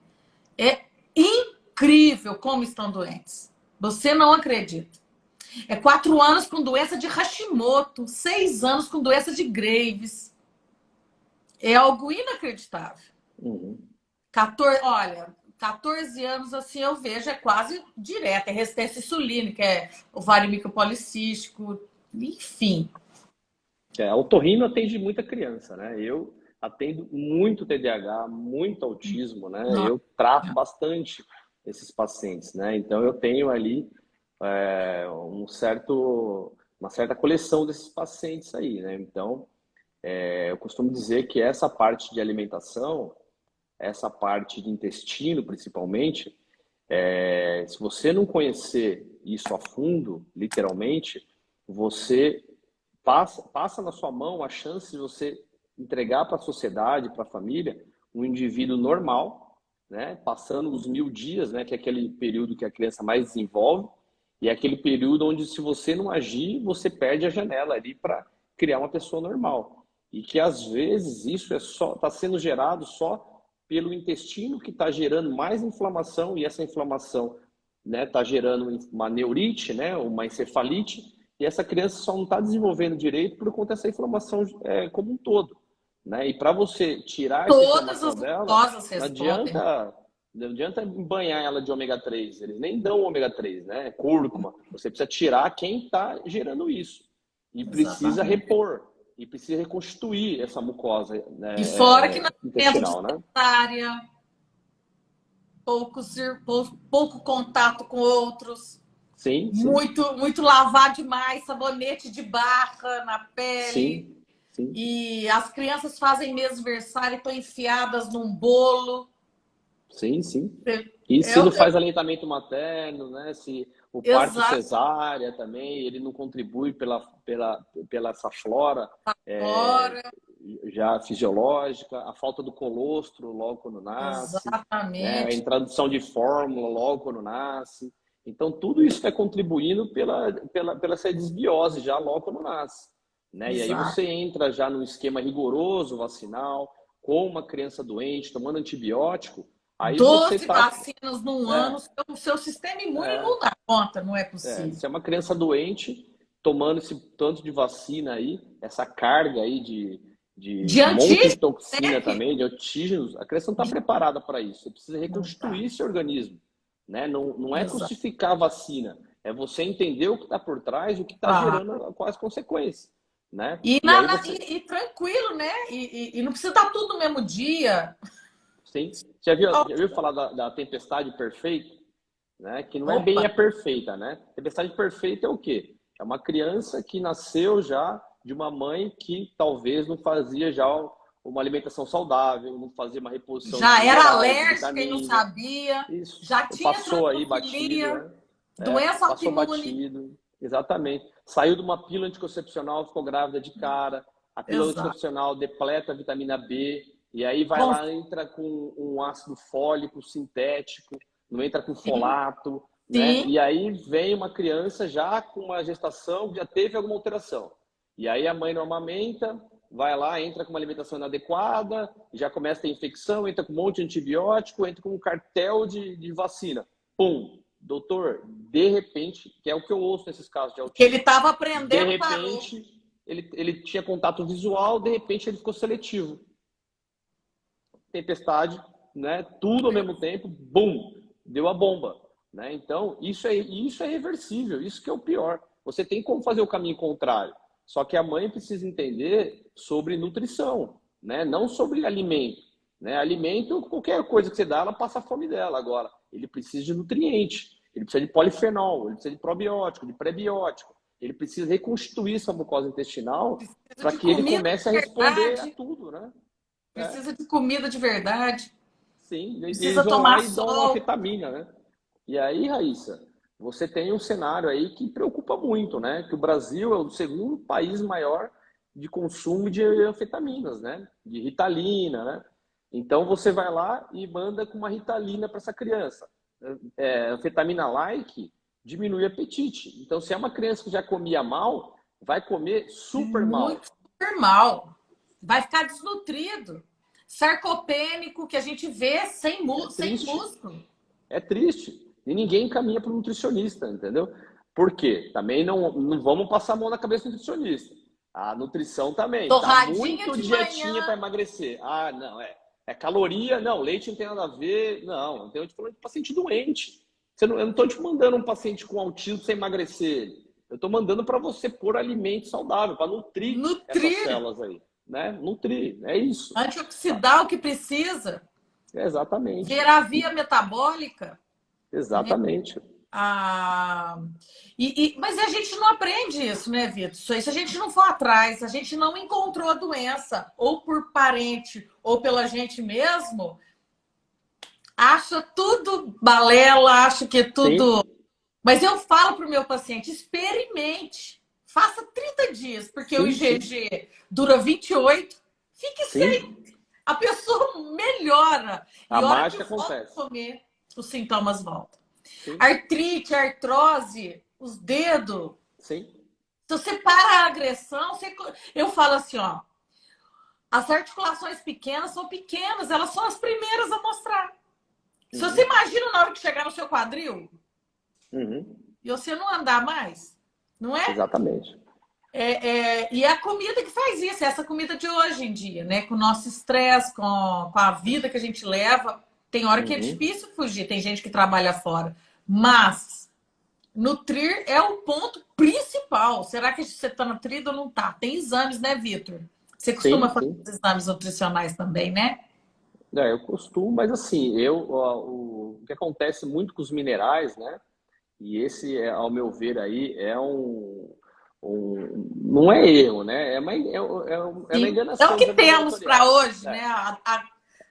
é incrível como estão doentes. Você não acredita. É 4 anos com doença de Hashimoto, 6 anos com doença de Graves. É algo inacreditável. Uhum. 14, olha, 14 anos, assim, eu vejo, é quase direto, é resistência insulínica, é ovário micropolicístico, enfim. O otorrino atende muita criança, né? Eu atendo muito TDAH, muito autismo, né? Nossa. Eu trato bastante esses pacientes, né? Então eu tenho ali uma certa coleção desses pacientes aí, né? Então eu costumo dizer que essa parte de alimentação, essa parte de intestino, principalmente, se você não conhecer isso a fundo, literalmente, você passa na sua mão a chance de você entregar para a sociedade, para a família, um indivíduo normal, né, passando os 1000 dias, né, que é aquele período que a criança mais desenvolve, e é aquele período onde, se você não agir, você perde a janela ali para criar uma pessoa normal. E que, às vezes, isso está sendo gerado só pelo intestino, que está gerando mais inflamação, e essa inflamação, né, está gerando uma neurite, né, uma encefalite, e essa criança só não está desenvolvendo direito por conta dessa inflamação como um todo, né? E para você tirar essa Todas inflamação as dela, mucosas não respondem. adianta, não adianta banhar ela de ômega 3, eles nem dão ômega 3, né? Cúrcuma. Você precisa tirar quem está gerando isso. E precisa Exatamente. repor, e precisa reconstituir essa mucosa, E fora que né, nascimento de intestinal, né? cesárea, pouco contato com outros, Sim, sim, muito lavar demais, sabonete de barra na pele. sim, sim. E as crianças fazem mesversário e estão enfiadas num bolo. Sim, sim. E se não faz aleitamento materno, né? Se o parto Exato. cesárea também, ele não contribui pela essa flora Fora. já fisiológica, a falta do colostro logo quando nasce, né? A Exatamente. introdução de fórmula logo quando nasce. Então, tudo isso vai contribuindo pela essa desbiose já logo quando nasce, né? E aí Exato. você entra já num esquema rigoroso vacinal, com uma criança doente, tomando antibiótico. Aí você 12 tá. vacinas num ano, É, o seu sistema imune é, não dá conta, não é possível. se é uma criança doente, tomando esse tanto de vacina aí, essa carga aí de De um monte de antígeno, toxina né? também, de antígenos, a criança não está preparada para isso. Você precisa Não tá. reconstituir esse organismo, né? Não é Exato. crucificar a vacina, é você entender o que está por trás, o que está Ah. gerando, quais consequências, né? E, E aí você, tranquilo, né? E não precisa estar tudo no mesmo dia. sim, já viu falar da tempestade perfeita? Né? Que não é bem Opa, a perfeita, né? Tempestade perfeita é o quê? É uma criança que nasceu já de uma mãe que talvez não fazia já uma alimentação saudável, não fazia uma reposição de já era minerais, de alérgica e não vitamina. sabia, Isso. já tinha Passou aí batido, drosofilia, né? doença Passou autoimune. batido. Exatamente. Saiu de uma pílula anticoncepcional, ficou grávida de cara. A pílula Exato. anticoncepcional depleta a vitamina B. E aí vai Com lá, entra com um ácido fólico sintético, não entra com sim, folato, né? sim. E aí vem uma criança já com uma gestação que já teve alguma alteração. E aí a mãe não amamenta, vai lá, entra com uma alimentação inadequada, já começa a ter infecção, entra com um monte de antibiótico, entra com um cartel de vacina. Pum! Doutor, de repente, que é o que eu ouço nesses casos de Ele autismo, estava de aprendendo, parou. repente ele tinha contato visual, de repente ele ficou seletivo. Tempestade, né? Tudo ao mesmo tempo, bum, deu a bomba, né? Então, isso é reversível, isso que é o pior. Você tem como fazer o caminho contrário. Só que a mãe precisa entender sobre nutrição, né? Não sobre alimento, né? Alimento, qualquer coisa que você dá, ela passa a fome dela. Agora, ele precisa de nutriente, ele precisa de polifenol, ele precisa de probiótico, de prebiótico. Ele precisa reconstituir essa mucosa intestinal Precisa para de que ele comida comece a de responder a verdade. tudo, né? É. Precisa de comida de verdade. Sim, e Precisa eles vão lá tomar e dão uma sol. anfetamina, né? E aí, Raíssa, você tem um cenário aí que preocupa muito, né? Que o Brasil é o segundo país maior de consumo de anfetaminas, né? De Ritalina, né? Então você vai lá e manda com uma Ritalina para essa criança. Anfetamina like diminui o apetite. Então, se é uma criança que já comia mal, vai comer super Muito mal. normal. Vai ficar desnutrido. Sarcopênico, que a gente vê É sem triste. músculo. É triste. E ninguém caminha para o nutricionista, entendeu? Por quê? Também não vamos passar a mão na cabeça do nutricionista. A nutrição também. Tá Torradinha muito de dietinha para manhã. emagrecer. Ah, não, é caloria, não, leite não tem nada a ver, não, então eu tô falando de paciente doente. Eu não estou te mandando um paciente com autismo para você emagrecer ele. Eu estou mandando para você pôr alimento saudável, para nutrir essas Nutrir, células aí, né? Nutrir, é isso. Tá? antioxidar o que precisa, É exatamente. ver a via metabólica, né? Exatamente. Ah, mas a gente não aprende isso, né, Vitor? Se a gente não for atrás, a gente não encontrou a doença, ou por parente, ou pela gente mesmo, acha tudo balela, acha que é tudo. Sim, Mas eu falo para o meu paciente: experimente, faça 30 dias, porque o sim, sim, IgG dura 28, fique sim. sem. A pessoa melhora. A E a hora que mágica volta a acontece. comer, os sintomas voltam. Sim, Artrite, artrose, os dedos. sim. Se você para a agressão, eu falo assim, ó, as articulações pequenas são pequenas, elas são as primeiras a mostrar. Se você Uhum, imagina na hora que chegar no seu quadril uhum. e você não andar mais, não é? Exatamente. E é a comida que faz isso, é essa comida de hoje em dia, né? Com o nosso estresse, com a vida que a gente leva. Tem hora que é Uhum. difícil fugir, tem gente que trabalha fora. Mas nutrir é o ponto principal. Será que você está nutrido ou não está? Tem exames, né, Vitor? Você costuma Sim, fazer sim. os exames nutricionais também, né? É, eu costumo, mas assim, o que acontece muito com os minerais, né? E esse, ao meu ver, aí é não é erro, né? É uma Sim. É o enganação que exame temos para laboratorial. hoje, É, né?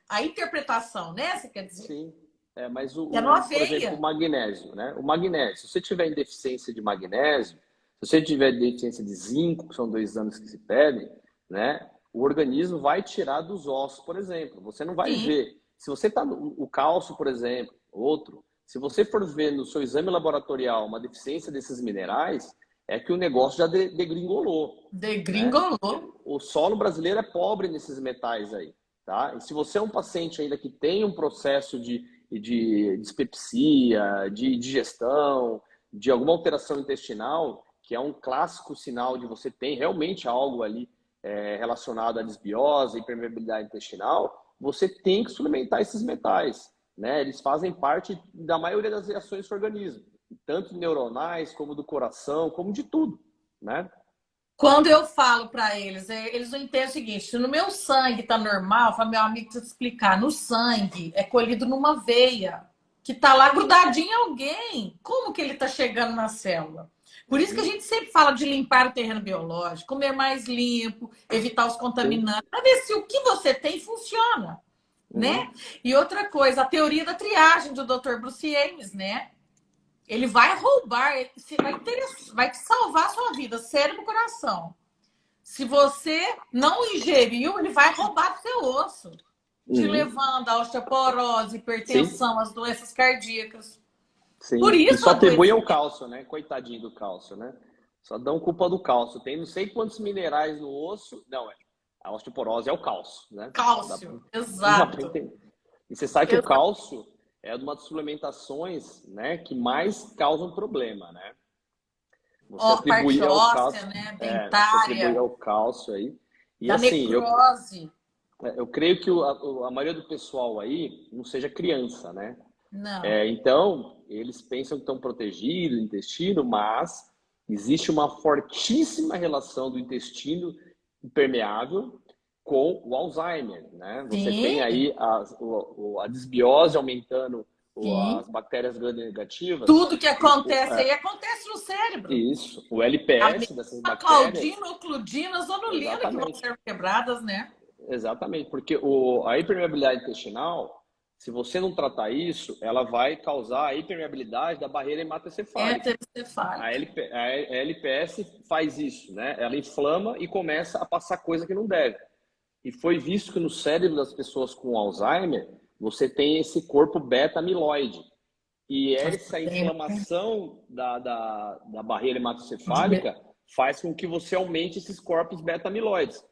A interpretação, né? Você quer dizer? sim. É, mas É no por exemplo, o aveia. magnésio, né? O magnésio, se você tiver em deficiência de magnésio, se você tiver deficiência de zinco, que são dois exames que se pedem, né? O organismo vai tirar dos ossos, por exemplo. Você não vai Sim. ver. Se você está o cálcio, por exemplo, outro, se você for ver no seu exame laboratorial uma deficiência desses minerais, é que o negócio já degringolou, né? Degringolou. O solo brasileiro é pobre nesses metais aí, tá? E se você é um paciente ainda que tem um processo de dispepsia, de digestão, de alguma alteração intestinal, que é um clássico sinal de você ter realmente algo ali relacionado à desbiose e permeabilidade intestinal, você tem que suplementar esses metais, né? Eles fazem parte da maioria das reações do organismo, tanto neuronais, como do coração, como de tudo, né? Quando eu falo para eles, eles não entendem o seguinte: se no meu sangue tá normal, eu falo, meu amigo, deixa eu te explicar, no sangue é colhido numa veia que tá lá grudadinho em alguém. Como que ele tá chegando na célula? Por isso que a Uhum. gente sempre fala de limpar o terreno biológico, comer mais limpo, evitar os Sim. contaminantes, para ver se o que você tem funciona, né? Uhum. E outra coisa, a teoria da triagem do Dr. Bruce Ames, né? Ele vai roubar, vai te salvar a sua vida, cérebro e coração. Se você não ingeriu, ele vai roubar do seu osso, te Uhum. levando a osteoporose, Sim. hipertensão, as doenças cardíacas. Por Sim. E isso só o atribui ao adoecimento. cálcio, né? Coitadinho do cálcio, né? Só dão culpa do cálcio. Tem não sei quantos minerais no osso. Não, a osteoporose é o cálcio, né? Cálcio, Dá pra exato. entender. E você sabe que o cálcio é uma das suplementações, né, que mais causam problema, né? Você Ó, parte atribuir ao óssea, cálcio, né? você atribuir Dentária, ao cálcio aí. E da assim, necrose. eu creio que a maioria do pessoal aí não seja criança, né? Não. Então, eles pensam que estão protegidos do intestino, mas existe uma fortíssima relação do intestino impermeável com o Alzheimer, né? Você tem Sim, aí a desbiose aumentando sim. as bactérias gram-negativas, Tudo que acontece aí acontece no cérebro. isso, o A LPS dessas mesma bactérias, Claudina, Ocludina, Zonulina que vão exatamente. ser quebradas, né? Exatamente, porque a hipermeabilidade intestinal, se você não tratar isso, ela vai causar a hipermeabilidade da barreira hematocefálica. Heterocefálica. A LPS faz isso, né? Ela inflama e começa a passar coisa que não deve. E foi visto que no cérebro das pessoas com Alzheimer, você tem esse corpo beta-amiloide. E essa inflamação da barreira hematocefálica faz com que você aumente esses corpos beta-amiloides.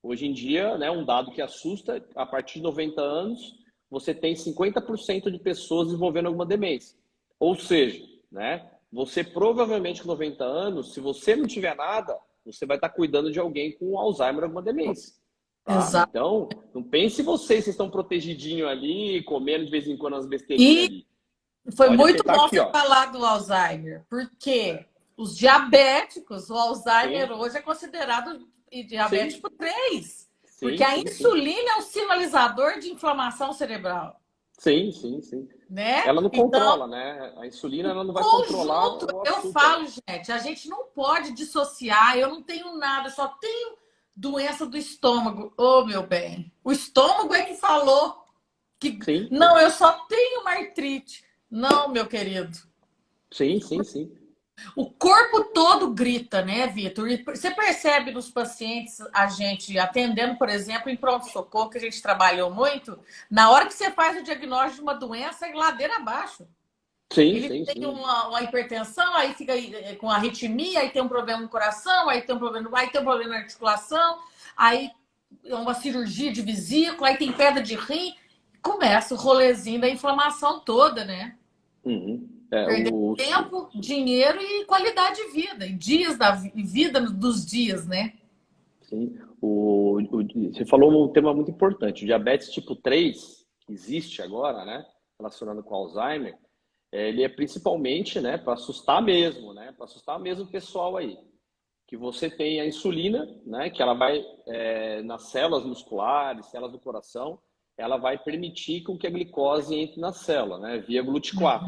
Hoje em dia, né, um dado que assusta, a partir de 90 anos, você tem 50% de pessoas desenvolvendo alguma demência. Ou seja, né, você provavelmente com 90 anos, se você não tiver nada, você vai estar cuidando de alguém com Alzheimer ou alguma demência. tá? Exato. Então, não pense vocês estão protegidinho ali, comendo de vez em quando as besteirinhas E ali. foi Pode muito apertar bom aqui, você ó. falar do Alzheimer, porque os diabéticos, o Alzheimer Sim, hoje é considerado diabetes sim, tipo 3, porque sim, a sim, sim. insulina é um sinalizador de inflamação cerebral, Sim, sim, sim. né? Ela não Então, controla, né? A insulina ela não vai controlar conjunto, o eu açúcar. falo, gente, a gente não pode dissociar, eu não tenho nada, só tenho doença do estômago. Ô, meu bem, o estômago é que falou que Sim, não, eu só tenho uma artrite. Não, meu querido. sim, sim, sim. O corpo todo grita, né, Vitor? E você percebe nos pacientes, a gente atendendo, por exemplo, em pronto-socorro, que a gente trabalhou muito, na hora que você faz o diagnóstico de uma doença, é ladeira abaixo. Sim, Ele sim, tem sim. uma hipertensão, aí fica com arritmia, aí tem um problema no coração, aí tem um problema na articulação, aí é uma cirurgia de vesícula, aí tem pedra de rim. Começa o rolezinho da inflamação toda, né? Uhum. É, Perder tempo, dinheiro e qualidade de vida, e dias da vida dos dias, né? sim. Você falou um tema muito importante. O diabetes tipo 3 que existe agora, né? Relacionado com Alzheimer, ele é principalmente, né, para assustar mesmo, né? Para assustar mesmo o pessoal aí. Que você tem a insulina, né? Que ela vai nas células musculares, células do coração, ela vai permitir com que a glicose entre na célula, né? Via GLUT4.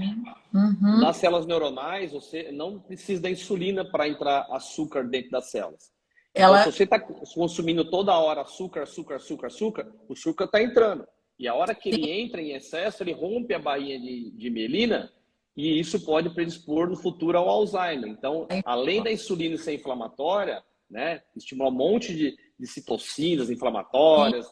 Uhum. Nas células neuronais, você não precisa da insulina para entrar açúcar dentro das células. Então, se Ela você está consumindo toda hora açúcar, açúcar, açúcar, açúcar, o açúcar está entrando. E a hora que ele entra em excesso, ele rompe a bainha de mielina e isso pode predispor no futuro ao Alzheimer. Então, além da insulina ser inflamatória, né, estimula um monte de citocinas inflamatórias,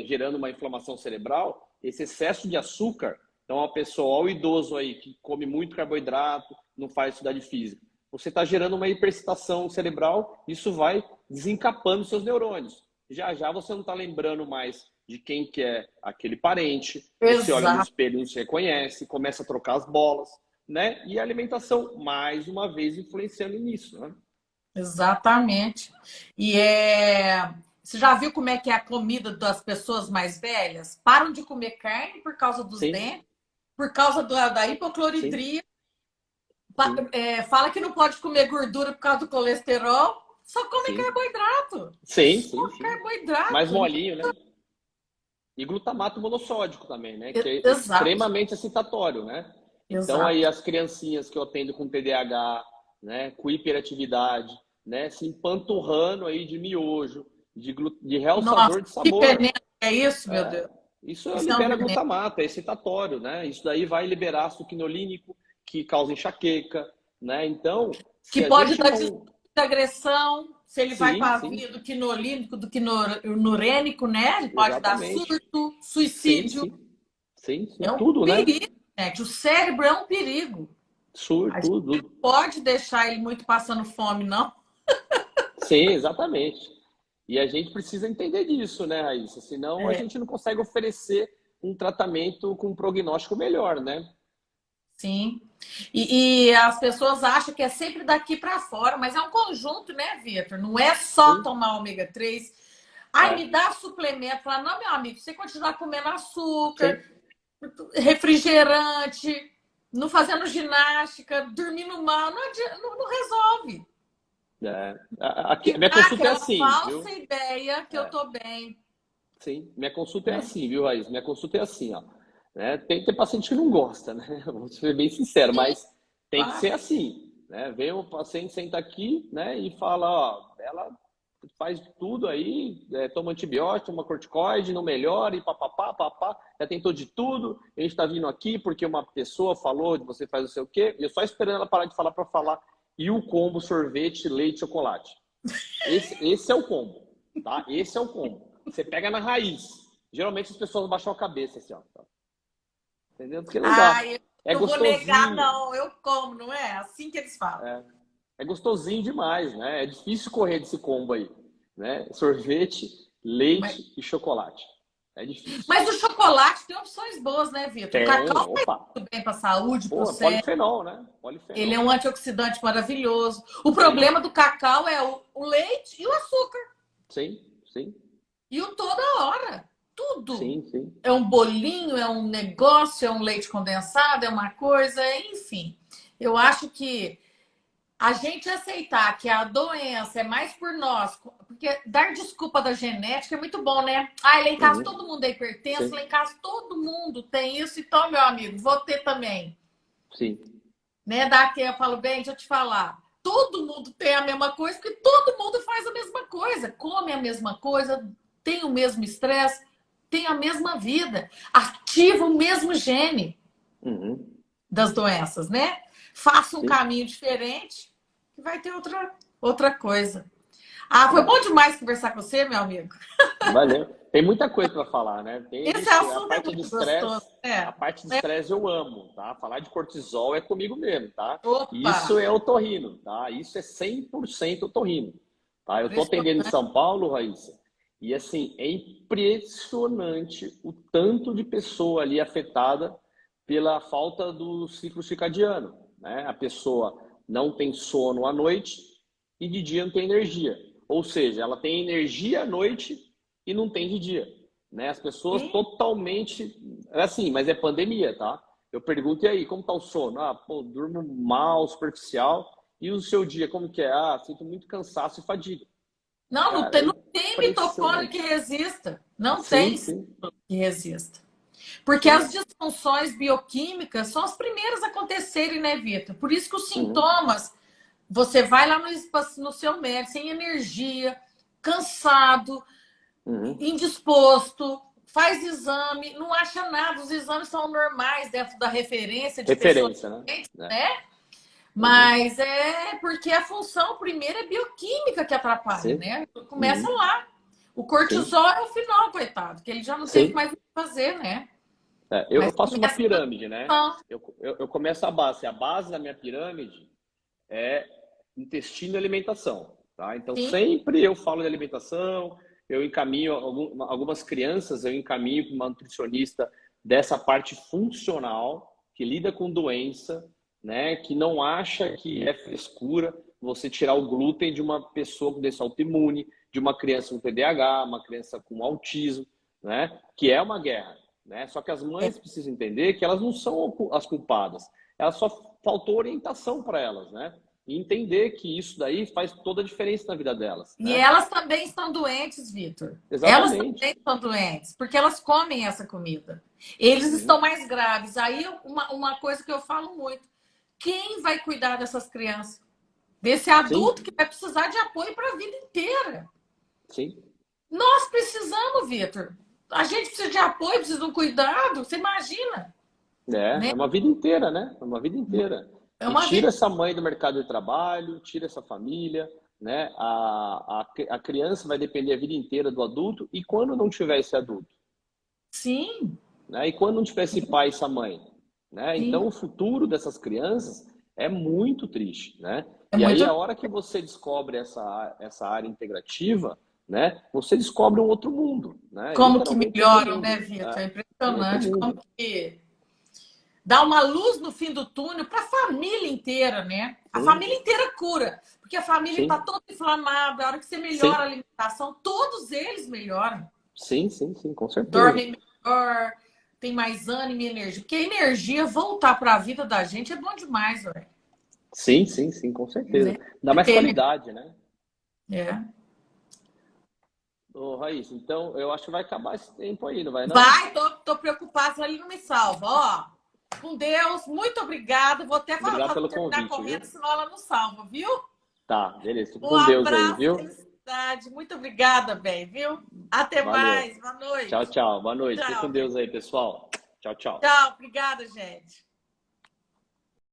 gerando uma inflamação cerebral, esse excesso de açúcar, então a pessoa, ó, o idoso aí que come muito carboidrato, não faz atividade física, você está gerando uma hiperexcitação cerebral, isso vai desencapando seus neurônios. Já já você não está lembrando mais de quem que é aquele parente, você olha no exato, espelho e não se reconhece, começa a trocar as bolas, né? E a alimentação, mais uma vez, influenciando nisso, né? exatamente. Você já viu como é que é a comida das pessoas mais velhas? Param de comer carne por causa dos Sim, dentes, por causa da sim, hipocloridria, sim, fala que não pode comer gordura por causa do colesterol, só come sim, carboidrato. sim, sim, Só sim. Mais carboidrato. molinho, né? E glutamato monossódico também, né? Que é Exato, extremamente excitatório, né? Então aí exato. as criancinhas que eu atendo com TDAH, né, com hiperatividade, né, se empanturrando aí de miojo, de Nossa, realçador de que sabor. veneno é isso, meu É, Deus? isso Isso é um libera veneno. glutamato, é excitatório, né? Isso daí vai liberar succinolínico, que causa enxaqueca, né? Então, Que se a pode gente dar disfunção não... de agressão, se ele vai Sim, para a sim, via do quinolínico, do quinurênico, né? Ele pode dar exatamente. surto, Sim, suicídio. sim, sim, sim, É um tudo, né? perigo, gente. O cérebro é um perigo. A gente não Tudo. pode deixar ele muito passando fome, não. Sim, exatamente. E a gente precisa entender disso, né, Raíssa? Senão a É, gente não consegue oferecer um tratamento com um prognóstico melhor, né? sim. E as pessoas acham que é sempre daqui para fora, mas é um conjunto, né, Vitor? Não é só Sim, tomar ômega 3. Ai, me é, dá suplemento. Falar, não, meu amigo, você continuar comendo açúcar, sim. refrigerante, não fazendo ginástica, dormindo mal, não resolve. É. E Minha dá consulta é aquela assim, falsa viu? ideia que eu É, tô bem, sim. Minha consulta é né? assim, viu, Raíssa? Minha consulta é assim, ó. Né? Tem paciente que não gosta, né? Vou ser bem sincero, Sim, mas tem que claro. ser assim, né? Vem o paciente, senta aqui, né? E fala, ó, ela faz tudo aí, toma antibiótico, toma corticoide, não melhora, e papapá, papá, já tentou de tudo, a gente tá vindo aqui porque uma pessoa falou de você faz não sei o quê, e eu só esperando ela parar de falar para falar, e o combo sorvete, leite, chocolate. Esse é o combo, tá? Esse é o combo. Você pega na raiz. Geralmente as pessoas baixam a cabeça assim, ó. Entendeu? Porque não dá. Ai, eu É não vou negar, gostosinho. não. Eu como, não é? Assim que eles falam. É gostosinho demais, né? É difícil correr desse combo aí, né? Sorvete, Mas, leite e chocolate. É difícil. mas o chocolate tem opções boas, né, Vitor? O Tem, cacau faz opa. muito bem para a saúde, para o Pô, é cérebro. polifenol, né? Ele é Polifenol. um antioxidante maravilhoso. O Sim, problema do cacau é o leite e o açúcar. sim, sim. E o toda hora. Tudo. Sim, sim. É um bolinho, é um negócio, é um leite condensado, é uma coisa, enfim. Eu acho que a gente aceitar que a doença é mais por nós, porque dar desculpa da genética é muito bom, né? Ah, lá em casa Uhum. todo mundo é hipertenso, Sim, lá em casa todo mundo tem isso, então, meu amigo, vou ter também. sim. Né? Daqui eu falo, bem, deixa eu te falar. Todo mundo tem a mesma coisa, porque todo mundo faz a mesma coisa, come a mesma coisa, tem o mesmo estresse, tem a mesma vida, ativa o mesmo gene Uhum. das doenças, né? Faça um Sim. caminho diferente que vai ter outra coisa. Ah, foi bom É. demais conversar com você, meu amigo. Valeu. Tem muita coisa para falar, né? Tem Esse isso, assunto é muito gostoso, a né? parte de estresse eu amo, tá? Falar de cortisol é comigo mesmo, tá? Opa! Isso é otorrino, tá? Isso é 100% otorrino, tá? Eu tô atendendo em Impressionante. São Paulo, Raíssa, e assim, é impressionante o tanto de pessoa ali afetada pela falta do ciclo circadiano, né? A pessoa não tem sono à noite e de dia não tem energia. Ou seja, ela tem energia à noite e não tem de dia, né? As pessoas Sim. totalmente assim, mas é pandemia, tá? Eu pergunto, e aí, como tá o sono? Ah, pô, durmo mal, superficial. E o seu dia, como que é? Ah, sinto muito cansaço e fadiga. Não, Cara, é não tem mitocôndrio que impressionante. resista. Não tem Sim, sim. que resista. Porque as Sim. disfunções bioquímicas são as primeiras a acontecerem, né, Vitor? Por isso que os Uhum, sintomas, você vai lá no seu médico, sem energia, cansado, uhum. indisposto, faz exame, não acha nada, os exames são normais dentro da referência de pessoas Referência, né? diferentes, É. né? Uhum. Mas é porque a função primeira é bioquímica que atrapalha, Sim. né? Começa Uhum. lá. O Sim. cortisol é o final, coitado, que ele já não teve Sim. mais o que fazer, né? É, eu Mas faço uma começa pirâmide, né? a Eu começo a base. A base da minha pirâmide é intestino e alimentação, tá? Então sim, sempre eu falo de alimentação, eu encaminho algumas crianças, eu encaminho para uma nutricionista dessa parte funcional que lida com doença, né? Que não acha que é frescura você tirar o glúten de uma pessoa com doença autoimune, de uma criança com TDAH, uma criança com autismo, né? Que é uma guerra, né? Só que as é. mães precisam entender que elas não são as culpadas, elas só faltou orientação para elas, né? E entender que isso daí faz toda a diferença na vida delas, E né? elas também estão doentes, Vitor. Elas Exatamente. também estão doentes, porque elas comem essa comida. Eles estão Uhum. mais graves. Aí, uma coisa que eu falo muito: quem vai cuidar dessas crianças? Desse adulto Sim, que vai precisar de apoio para a vida inteira. sim. Nós precisamos, Vitor. A gente precisa de apoio, precisa de um cuidado. Você imagina, É, né? é uma vida inteira, né? É uma vida inteira. É E uma tira vida. essa mãe do mercado de trabalho, tira essa família, né? A criança vai depender a vida inteira do adulto, e quando não tiver esse adulto, Sim, né? E quando não tiver esse pai e essa mãe, né? sim. Então o futuro dessas crianças é muito triste, né? É E aí muito. a hora que você descobre essa área integrativa, né? Você descobre um outro mundo, né? Como que Literalmente outro melhoram, né, mundo, Vitor? né? É Um outro impressionante. Como mundo. que dá uma luz no fim do túnel para a família inteira, né? A Sim, família inteira cura, porque a família está sim, toda inflamada. A hora que você melhora a sim, alimentação, todos eles melhoram. sim, sim, sim, com certeza. Dormem melhor, tem mais ânimo e energia. Porque a energia voltar para a vida da gente é bom demais, velho. Sim, sim, sim, com certeza. Né? Dá mais qualidade, né? É. Ô, Raíssa, então eu acho que vai acabar esse tempo aí, não vai não? Vai, tô preocupada, senão ele não me salva. Ó, com Deus, muito obrigada. Vou até Obrigado pelo terminar convite, correndo, viu? senão ela não salva, viu? Tá, beleza. Fica Um com Deus aí, abraço, viu? felicidade. Muito obrigada, bem, viu? Até Valeu. mais. Boa Tchau, noite. tchau. Boa noite. Fique com Tchau, Deus bem. aí, pessoal. Tchau, tchau. Tchau, obrigada, gente.